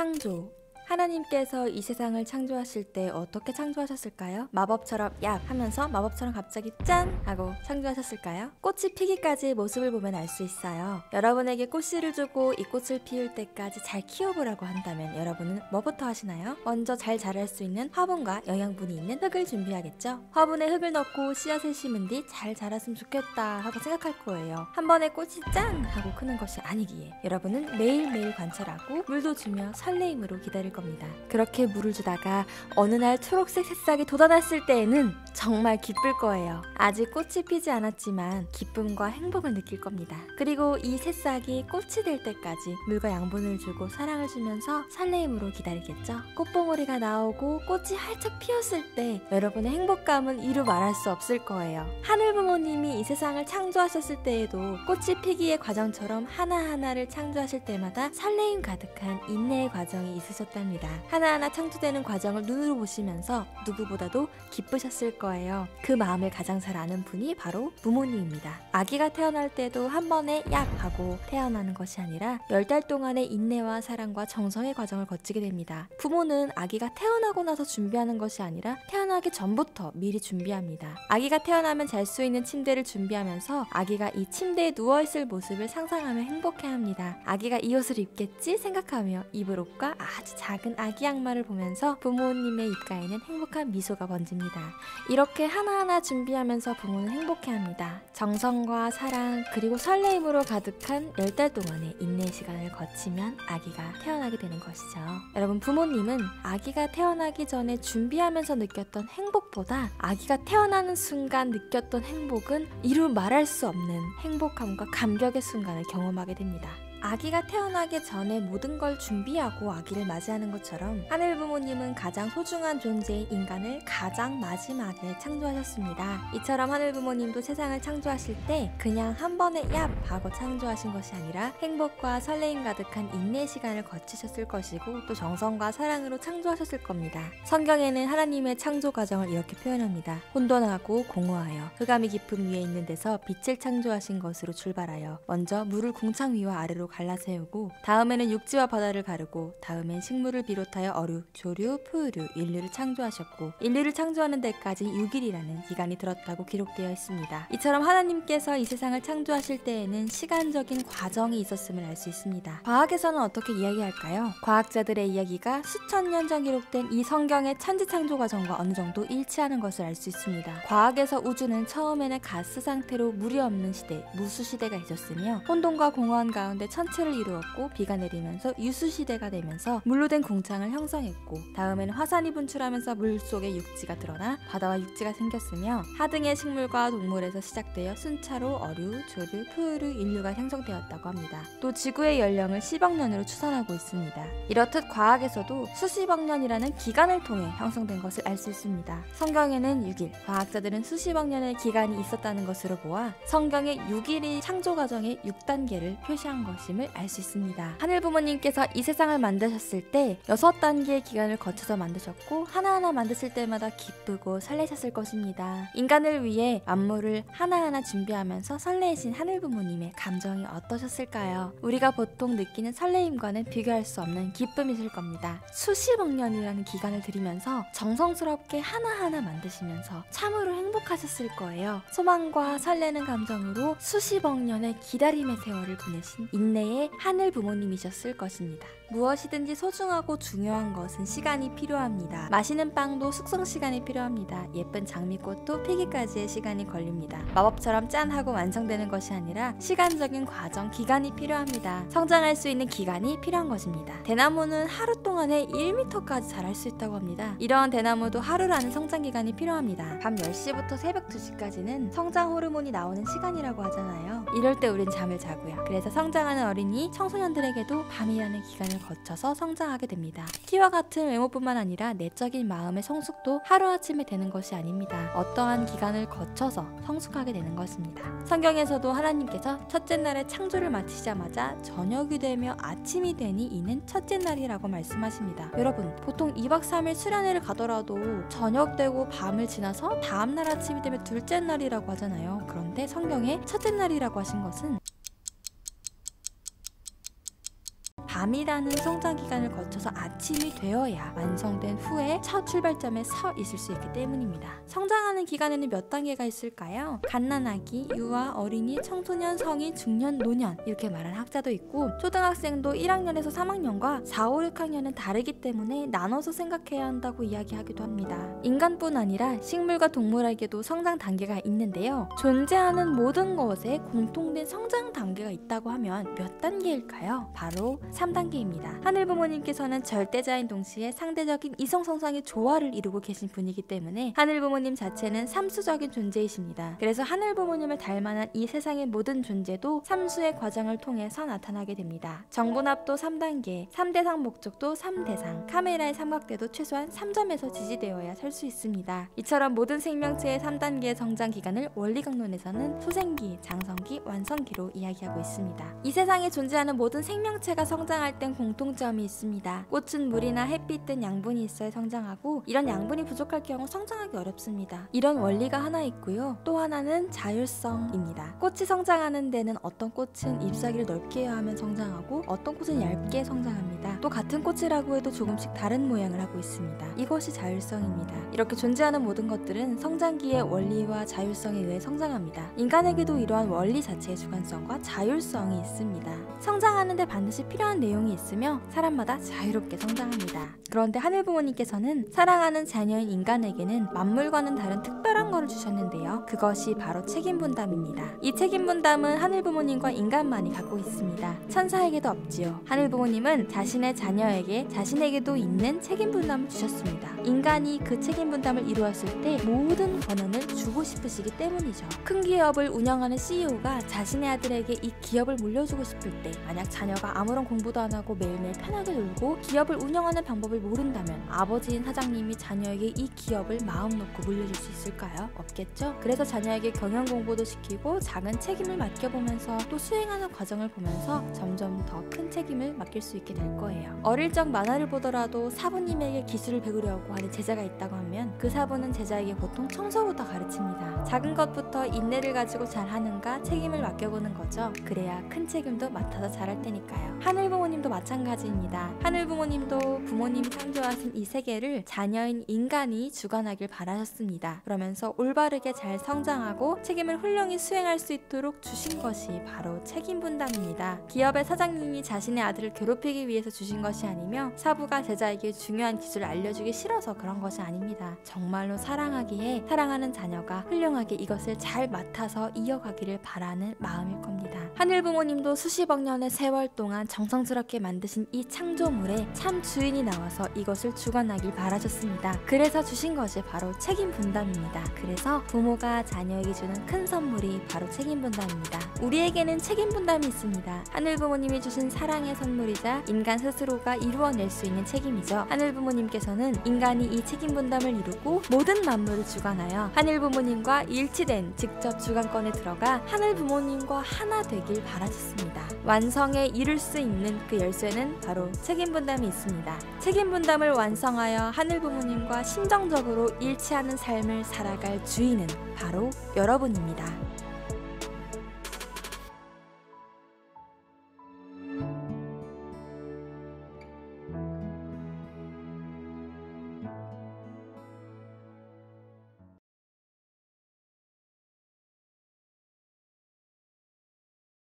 창조. 하나님께서 이 세상을 창조하실 때 어떻게 창조하셨을까요? 마법처럼 얍 하면서 마법처럼 갑자기 짠 하고 창조하셨을까요? 꽃이 피기까지의 모습을 보면 알 수 있어요. 여러분에게 꽃씨를 주고 이 꽃을 피울 때까지 잘 키워보라고 한다면 여러분은 뭐부터 하시나요? 먼저 잘 자랄 수 있는 화분과 영양분이 있는 흙을 준비하겠죠? 화분에 흙을 넣고 씨앗을 심은 뒤 잘 자랐으면 좋겠다 하고 생각할 거예요. 한 번에 꽃이 짠 하고 크는 것이 아니기에 여러분은 매일매일 관찰하고 물도 주며 설레임으로 기다릴 겁니다. 그렇게 물을 주다가 어느 날 초록색 새싹이 돋아났을 때에는 정말 기쁠 거예요. 아직 꽃이 피지 않았지만 기쁨과 행복을 느낄 겁니다. 그리고 이 새싹이 꽃이 될 때까지 물과 양분을 주고 사랑을 주면서 설레임으로 기다리겠죠. 꽃봉오리가 나오고 꽃이 활짝 피었을 때 여러분의 행복감은 이루 말할 수 없을 거예요. 하늘 부모님이 이 세상을 창조하셨을 때에도 꽃이 피기의 과정처럼 하나하나를 창조하실 때마다 설레임 가득한 인내의 과정이 있으셨답니다. 하나하나 창조되는 과정을 눈으로 보시면서 누구보다도 기쁘셨을 거예요. 그 마음을 가장 잘 아는 분이 바로 부모님입니다. 아기가 태어날 때도 한 번에 얍 하고 태어나는 것이 아니라 10달 동안의 인내와 사랑과 정성의 과정을 거치게 됩니다. 부모는 아기가 태어나고 나서 준비하는 것이 아니라 태어나기 전부터 미리 준비합니다. 아기가 태어나면 잘 수 있는 침대를 준비하면서 아기가 이 침대에 누워있을 모습을 상상하며 행복해합니다. 아기가 이 옷을 입겠지 생각하며 입을 옷과 아주 작은 아기 양말을 보면서 부모님의 입가에는 행복한 미소가 번집니다. 이렇게 하나하나 준비하면서 부모는 행복해합니다. 정성과 사랑 그리고 설레임으로 가득한 10달 동안의 인내의 시간을 거치면 아기가 태어나게 되는 것이죠. 여러분, 부모님은 아기가 태어나기 전에 준비하면서 느꼈던 행복보다 아기가 태어나는 순간 느꼈던 행복은 이루 말할 수 없는 행복함과 감격의 순간을 경험하게 됩니다. 아기가 태어나기 전에 모든 걸 준비하고 아기를 맞이하는 것처럼 하늘 부모님은 가장 소중한 존재인 인간을 가장 마지막에 창조하셨습니다. 이처럼 하늘 부모님도 세상을 창조하실 때 그냥 한 번에 얍 하고 창조하신 것이 아니라 행복과 설레임 가득한 인내의 시간을 거치셨을 것이고 또 정성과 사랑으로 창조하셨을 겁니다. 성경에는 하나님의 창조 과정을 이렇게 표현합니다. 혼돈하고 공허하여 흑암이 깊음 위에 있는 데서 빛을 창조하신 것으로 출발하여 먼저 물을 궁창 위와 아래로 갈라세우고 다음에는 육지와 바다를 가르고 다음엔 식물을 비롯하여 어류, 조류, 포유류, 인류를 창조하셨고 인류를 창조하는 데까지 6일이라는 기간이 들었다고 기록되어 있습니다. 이처럼 하나님께서 이 세상을 창조하실 때에는 시간적인 과정이 있었음을 알 수 있습니다. 과학에서는 어떻게 이야기할까요? 과학자들의 이야기가 수천 년 전 기록된 이 성경의 천지 창조 과정과 어느 정도 일치하는 것을 알 수 있습니다. 과학에서 우주는 처음에는 가스 상태로 물이 없는 시대, 무수 시대가 있었으며 혼돈과 공허한 가운데 천체를 이루었고 비가 내리면서 유수시대가 되면서 물로 된 궁창을 형성했고 다음에는 화산이 분출하면서 물속에 육지가 드러나 바다와 육지가 생겼으며 하등의 식물과 동물에서 시작되어 순차로 어류, 조류, 포유류, 인류가 형성되었다고 합니다. 또 지구의 연령을 10억 년으로 추산하고 있습니다. 이렇듯 과학에서도 수십억 년이라는 기간을 통해 형성된 것을 알 수 있습니다. 성경에는 6일, 과학자들은 수십억 년의 기간이 있었다는 것으로 보아 성경의 6일이 창조 과정의 6단계를 표시한 것이 알 수 있습니다. 하늘 부모님께서 이 세상을 만드셨을 때 6단계의 기간을 거쳐서 만드셨고 하나하나 만드실 때마다 기쁘고 설레셨을 것입니다. 인간을 위해 만물을 하나하나 준비하면서 설레이신 하늘 부모님의 감정이 어떠셨을까요? 우리가 보통 느끼는 설레임과는 비교할 수 없는 기쁨이실 겁니다. 수십억 년이라는 기간을 들이면서 정성스럽게 하나하나 만드시면서 참으로 행복하셨을 거예요. 소망과 설레는 감정으로 수십억 년의 기다림의 세월을 보내신 인내의 하늘 부모님이셨을 것입니다. 무엇이든지 소중하고 중요한 것은 시간이 필요합니다. 맛있는 빵도 숙성 시간이 필요합니다. 예쁜 장미꽃도 피기까지의 시간이 걸립니다. 마법처럼 짠 하고 완성되는 것이 아니라 시간적인 과정, 기간이 필요합니다. 성장할 수 있는 기간이 필요한 것입니다. 대나무는 하루 동안에 1m까지 자랄 수 있다고 합니다. 이러한 대나무도 하루라는 성장 기간이 필요합니다. 밤 10시부터 새벽 2시까지는 성장 호르몬이 나오는 시간이라고 하잖아요. 이럴 때 우린 잠을 자고요. 그래서 성장하는 어린이, 청소년들에게도 밤이라는 기간을 거쳐서 성장하게 됩니다. 키와 같은 외모뿐만 아니라 내적인 마음의 성숙도 하루아침에 되는 것이 아닙니다. 어떠한 기간을 거쳐서 성숙하게 되는 것입니다. 성경에서도 하나님께서 첫째 날에 창조를 마치자마자 저녁이 되며 아침이 되니 이는 첫째 날이라고 말씀하십니다. 여러분, 보통 2박 3일 수련회를 가더라도 저녁 되고 밤을 지나서 다음날 아침이 되면 둘째 날이라고 하잖아요. 그런데 성경에 첫째 날이라고 하신 것은 밤이라는 성장 기간을 거쳐서 아침이 되어야 완성된 후에 첫 출발점에 서 있을 수 있기 때문입니다. 성장하는 기간에는 몇 단계가 있을까요? 갓난아기, 유아, 어린이, 청소년, 성인, 중년, 노년 이렇게 말하는 학자도 있고 초등학생도 1학년에서 3학년과 4, 5, 6학년은 다르기 때문에 나눠서 생각해야 한다고 이야기하기도 합니다. 인간뿐 아니라 식물과 동물에게도 성장 단계가 있는데요. 존재하는 모든 것에 공통된 성장 단계가 있다고 하면 몇 단계일까요? 바로 3단계입니다. 하늘 부모님께서는 절대자인 동시에 상대적인 이성 성상의 조화를 이루고 계신 분이기 때문에 하늘 부모님 자체는 삼수적인 존재이십니다. 그래서 하늘 부모님을 닮아난 이 세상의 모든 존재도 삼수의 과정을 통해서 나타나게 됩니다. 정분합도 3단계, 3대상 목적도 3대상, 카메라의 삼각대도 최소한 3점에서 지지되어야 설 수 있습니다. 이처럼 모든 생명체의 3단계의 성장 기간을 원리강론에서는 소생기, 장성기, 완성기로 이야기하고 있습니다. 이 세상에 존재하는 모든 생명체가 성장할 땐 공통점이 있습니다. 꽃은 물이나 햇빛 등 양분이 있어야 성장하고 이런 양분이 부족할 경우 성장하기 어렵습니다. 이런 원리가 하나 있고요. 또 하나는 자율성입니다. 꽃이 성장하는 데는 어떤 꽃은 잎사귀를 넓게 하면 성장하고 어떤 꽃은 얇게 성장합니다. 또 같은 꽃이라고 해도 조금씩 다른 모양을 하고 있습니다. 이것이 자율성입니다. 이렇게 존재하는 모든 것들은 성장기의 원리와 자율성에 의해 성장합니다. 인간에게도 이러한 원리 자체의 주관성과 자율성이 있습니다. 성장하는데 반드시 필요한 내용이 있으며 사람마다 자유롭게 성장합니다. 그런데 하늘 부모님께서는 사랑하는 자녀인 인간에게는 만물과는 다른 특별한 것을 주셨는데요. 그것이 바로 책임 분담입니다. 이 책임 분담은 하늘 부모님과 인간만이 갖고 있습니다. 천사에게도 없지요. 하늘 부모님은 자신의 자녀에게 자신에게도 있는 책임 분담을 주셨습니다. 인간이 그 책임 분담을 이루었을 때 모든 권한을 주고 싶으시기 때문이죠. 큰 기업을 운영하는 CEO가 자신의 아들에게 이 기업을 물려주고 싶을 때 만약 자녀가 아무런 공부도 안 하고 매일매일 편하게 놀고 기업을 운영하는 방법을 모른다면 아버지인 사장님이 자녀에게 이 기업을 마음 놓고 물려줄 수 있을까요? 없겠죠? 그래서 자녀에게 경영 공부도 시키고 작은 책임을 맡겨보면서 또 수행하는 과정을 보면서 점점 더 큰 책임을 맡길 수 있게 될 거예요. 어릴 적 만화를 보더라도 사부님에게 기술을 배우려고 하는 제자가 있다고 하면 그 사부는 제자에게 보통 청소부터 가르칩니다. 작은 것부터 인내를 가지고 잘하는가 책임을 맡겨보는 거죠. 그래야 큰 책임도 맡아서 잘할 테니까요. 하늘 부모님도 마찬가지입니다. 하늘 부모님도 부모님이 창조하신 이 세계를 자녀인 인간이 주관하길 바라셨습니다. 그러면서 올바르게 잘 성장하고 책임을 훌륭히 수행할 수 있도록 주신 것이 바로 책임 분담입니다. 기업의 사장님이 자신의 아들을 괴롭히기 위해서 주신 것이 아니며 사부가 제자에게 중요한 기술을 알려주기 싫어서 그런 것이 아닙니다. 정말로 사랑하기에 사랑하는 자녀가 훌륭하게 이것을 잘 맡아서 이어가기를 바라는 마음일 겁니다. 하늘 부모님도 수십억 년의 세월 동안 정성스럽게 만드신 이 창조물에 참 주인이 나와서 이것을 주관하길 바라셨습니다. 그래서 주신 것이 바로 책임 분담입니다. 그래서 부모가 자녀에게 주는 큰 선물이 바로 책임 분담입니다. 우리에게는 책임 분담이 있습니다. 하늘 부모님이 주신 사랑의 선물이자 인간 스스로가 이루어낼 수 있는 책임이죠. 하늘 부모님께서는 인간이 이 책임 분담을 이루고 모든 만물을 주관하여 하늘 부모님과 일치된 직접 주관권에 들어가 하늘 부모님과 하나 되길 바라셨습니다. 완성에 이룰 수 있는 그 열쇠는 바로 책임 분담이 있습니다. 책임 분담을 완성하여 하늘 부모님과 심정적으로 일치하는 삶을 살아갈 주인은 바로 여러분입니다.